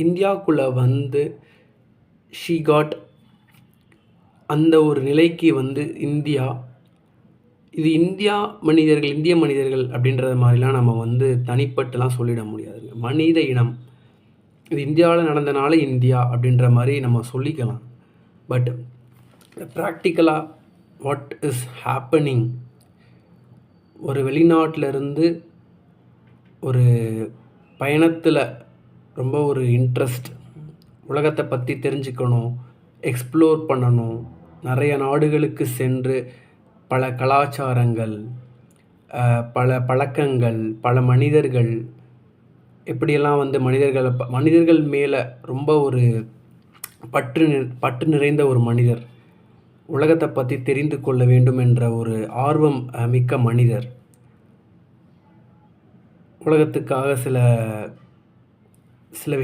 இந்தியாக்குள்ளே வந்து she got அந்த ஒரு நிலைக்கு வந்து இது இந்திய மனிதர்கள் அப்படின்றது மாதிரிலாம் நம்ம வந்து தனிப்பட்டுலாம் சொல்லிட முடியாதுங்க. மனித இனம் இது இந்தியாவில் நடந்தனால இந்தியா அப்படின்ற மாதிரி நம்ம சொல்லிக்கலாம். பட் ப்ராக்டிக்கலாக வாட் இஸ் ஹேப்பனிங், ஒரு வெளிநாட்டிலேருந்து ஒரு பயணத்தில் ரொம்ப ஒரு இன்ட்ரெஸ்ட், உலகத்தை பற்றி தெரிஞ்சுக்கணும், எக்ஸ்ப்ளோர் பண்ணணும், நிறைய நாடுகளுக்கு சென்று பல கலாச்சாரங்கள், பல பழக்கங்கள், பல மனிதர்கள், எப்படியெல்லாம் வந்து மனிதர்கள் மேலே ரொம்ப ஒரு பற்று நிறைந்த ஒரு மனிதர், உலகத்தை பற்றி தெரிந்து கொள்ள வேண்டும் என்ற ஒரு ஆர்வம் மிக்க மனிதர், உலகத்துக்காக சில சில